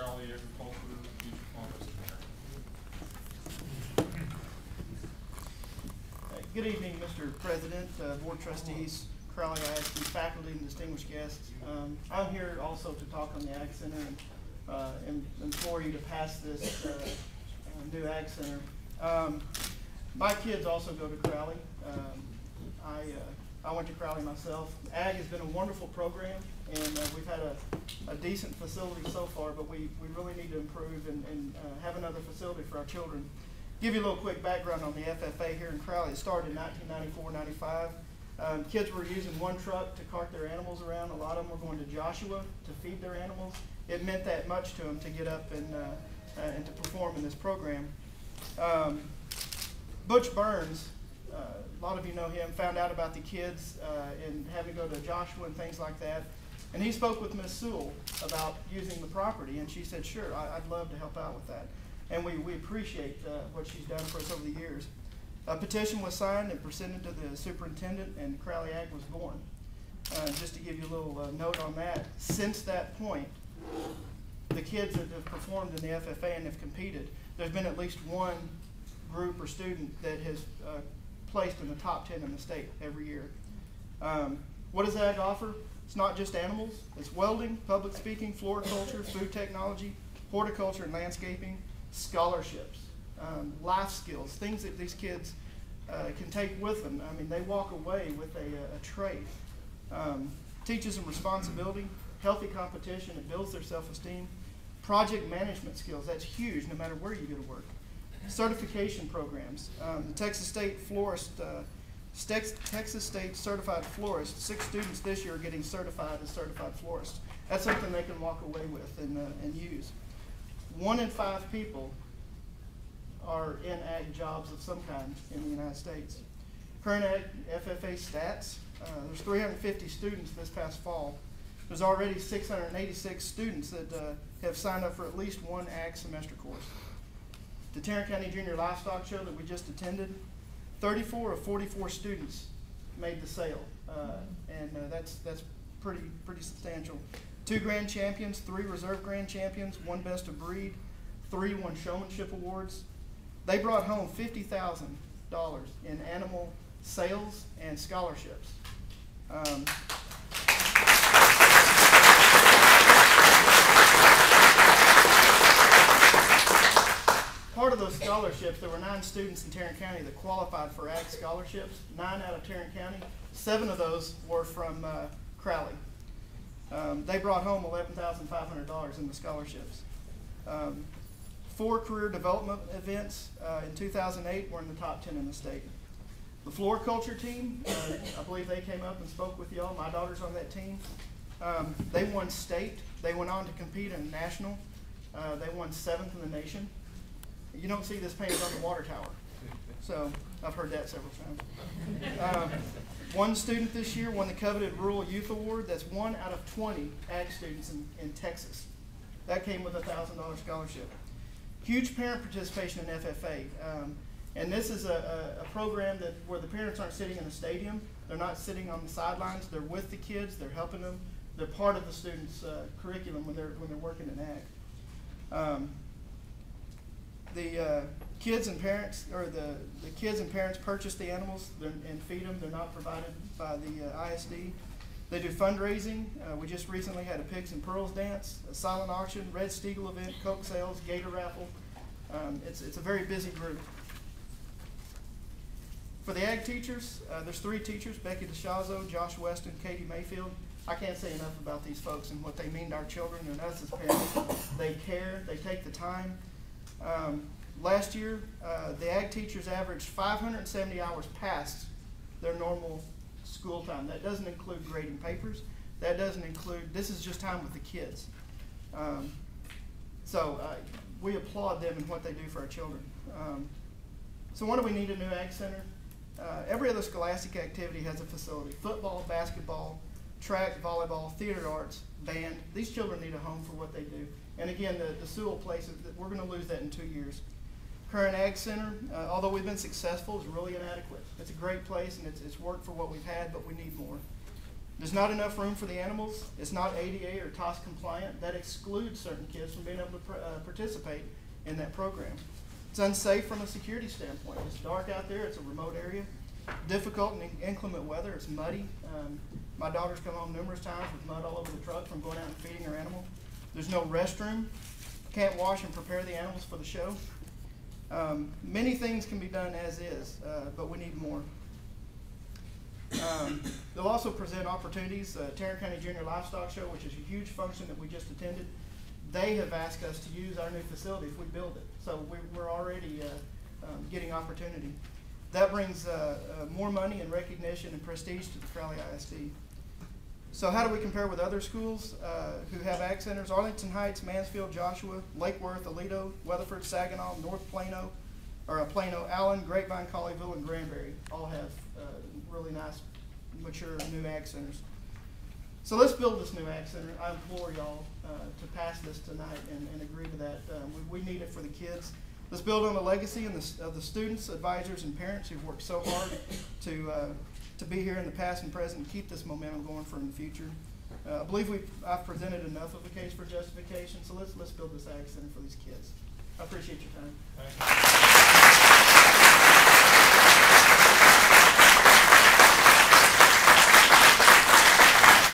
Crowley Agriculture Future Farmers Center. Good evening, Mr. President, Board Trustees, Crowley ISD faculty, and distinguished guests. I'm here also to talk on the Ag Center and implore you to pass this new Ag Center. My kids also go to Crowley. I went to Crowley myself. Ag has been a wonderful program, and we've had a decent facility so far, but we really need to improve and have another facility for our children. Give you a little quick background on the FFA here in Crowley. It started in 1994-95. Kids were using one truck to cart their animals around. A lot of them were going to Joshua to feed their animals. It meant that much to them to get up and to perform in this program. Butch Burns, a lot of you know him, found out about the kids and having to go to Joshua and things like that. And he spoke with Ms. Sewell about using the property, and she said, sure, I'd love to help out with that. And we appreciate what she's done for us over the years. A petition was signed and presented to the superintendent, and Crowley Ag was born. Just to give you a little note on that, since that point, the kids that have performed in the FFA and have competed, there's been at least one group or student that has placed in the top 10 in the state every year. What does Ag offer? It's not just animals. It's welding, public speaking, floriculture, food technology, horticulture and landscaping, scholarships, life skills, things that these kids can take with them. I mean, they walk away with a trade. Teaches them responsibility, healthy competition, it builds their self-esteem. Project management skills, that's huge no matter where you go to work. Certification programs. The Texas State Florist, Texas State Certified Florist, 6 students this year are getting certified as certified florists. That's something they can walk away with and use. 1 in 5 people are in ag jobs of some kind in the United States. Current ag FFA stats, there's 350 students this past fall. There's already 686 students that have signed up for at least one ag semester course. The Tarrant County Junior Livestock Show that we just attended, 34 of 44 students made the sale, and that's pretty substantial. 2 grand champions, 3 reserve grand champions, 1 best of breed, 3 won showmanship awards. They brought home $50,000 in animal sales and scholarships. Part of those scholarships, there were 9 students in Tarrant County that qualified for ag scholarships, 9 out of Tarrant County. 7 of those were from Crowley. They brought home $11,500 in the scholarships. 4 career development events in 2008 were in the top 10 in the state. The floriculture team, I believe they came up and spoke with y'all. My daughter's on that team. They won state. They went on to compete in national. They won 7th in the nation. You don't see this painted on the water tower. So I've heard that several times. 1 student this year won the coveted Rural Youth Award. That's 1 out of 20 ag students in Texas. That came with a $1,000 scholarship. Huge parent participation in FFA. And this is a program where the parents aren't sitting in a stadium. They're not sitting on the sidelines. They're with the kids. They're helping them. They're part of the students' curriculum when they're working in ag. The kids and parents, or the kids and parents purchase the animals and feed them. They're not provided by the ISD. They do fundraising. We just recently had a Pigs and Pearls dance, a silent auction, Red Steagle event, Coke sales, Gator raffle. It's a very busy group. For the ag teachers, there's 3 teachers, Becky DeShazo, Josh Weston, Katie Mayfield. I can't say enough about these folks and what they mean to our children and us as parents. They care, they take the time. Last year, the ag teachers averaged 570 hours past their normal school time. That doesn't include grading papers. That doesn't include, this is just time with the kids. So we applaud them and what they do for our children. So why do we need a new ag center? Every other scholastic activity has a facility. Football, basketball, track, volleyball, theater arts, band. These children need a home for what they do. And again, the Sewell place, we're going to lose that in 2 years. Current Ag Center, although we've been successful, is really inadequate. It's a great place and it's worked for what we've had, but we need more. There's not enough room for the animals. It's not ADA or TOS compliant. That excludes certain kids from being able to participate in that program. It's unsafe from a security standpoint. It's dark out there. It's a remote area. Difficult and inclement weather. It's muddy. My daughter's come home numerous times with mud all over the truck from going out and feeding her animal. There's no restroom. Can't wash and prepare the animals for the show. Many things can be done as is, but we need more. They'll also present opportunities. Tarrant County Junior Livestock Show, which is a huge function that we just attended, they have asked us to use our new facility if we build it. So we're already getting opportunity. That brings more money and recognition and prestige to the Crowley ISD. So how do we compare with other schools who have ag centers? Arlington Heights, Mansfield, Joshua, Lake Worth, Aledo, Weatherford, Saginaw, North Plano, Plano, Allen, Grapevine, Colleyville, and Granbury all have really nice, mature new ag centers. So let's build this new ag center. I implore y'all to pass this tonight and agree to that. We need it for the kids. Let's build on the legacy of the students, advisors, and parents who've worked so hard to be here in the past and present and keep this momentum going for in the future. I believe I've presented enough of a case for justification, so let's build this ag center for these kids. I appreciate your time. Thank you.